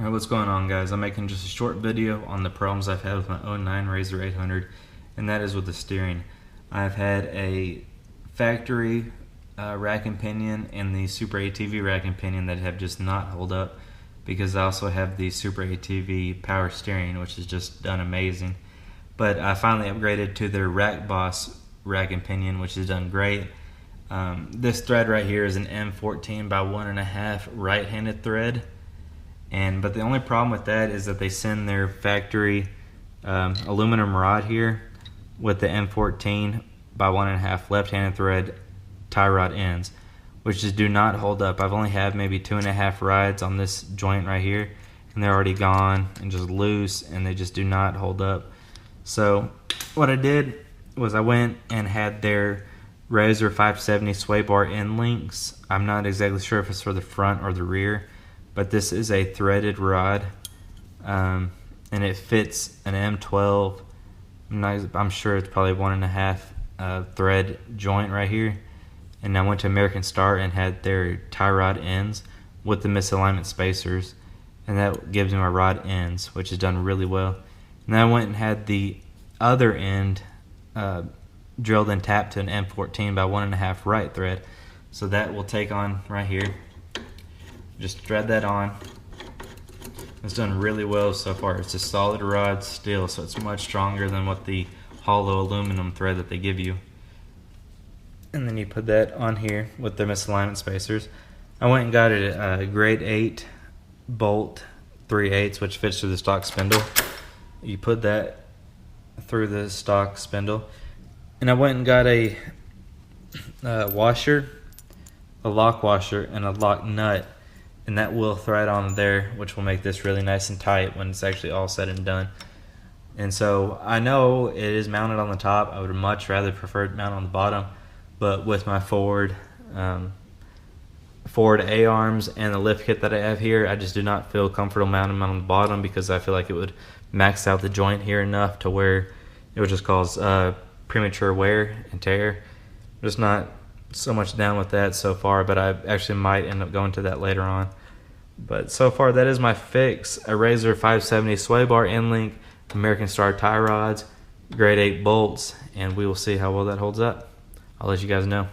Alright, what's going on, guys? I'm making just a short video on the problems I've had with my 09 Razor 800, and that is with the steering. I've had a factory rack and pinion and the SuperATV rack and pinion that have just not held up, because I also have the SuperATV power steering, which has just done amazing. But I finally upgraded to their Rack Boss rack and pinion, which has done great. This thread right here is an M14 by 1.5 right-handed thread. But the only problem with that is that they send their factory aluminum rod here with the M14 by 1.5 left-handed thread tie rod ends, which just do not hold up. I've only had maybe 2.5 rides on this joint right here, and they're already gone and just loose, and they just do not hold up. So what I did was I went and had their Razor 570 sway bar end links. I'm not exactly sure if it's for the front or the rear, but this is a threaded rod, and it fits an M12. I'm sure it's probably 1.5 thread joint right here. And I went to American Star and had their tie rod ends with the misalignment spacers, and that gives me my rod ends, which is done really well. And then I went and had the other end drilled and tapped to an M14 by 1.5 right thread, so that will take on right here. Just thread that on. It's done really well so far. It's a solid rod still, so it's much stronger than what the hollow aluminum thread that they give you. And then you put that on here with the misalignment spacers. I went and got a grade 8 bolt 3/8, which fits through the stock spindle. You put that through the stock spindle. And I went and got a washer, a lock washer, and a lock nut. And that will thread on there, which will make this really nice and tight when it's actually all said and done. And so I know it is mounted on the top. I would much rather prefer it mounted on the bottom, but with my forward A-arms and the lift kit that I have here, I just do not feel comfortable mounting them on the bottom, because I feel like it would max out the joint here enough to where it would just cause premature wear and tear. I'm just not so much down with that so far, but I actually might end up going to that later on. But so far, that is my fix: a Razor 570 sway bar end link, American Star tie rods, grade 8 bolts, and we will see how well that holds up. I'll let you guys know.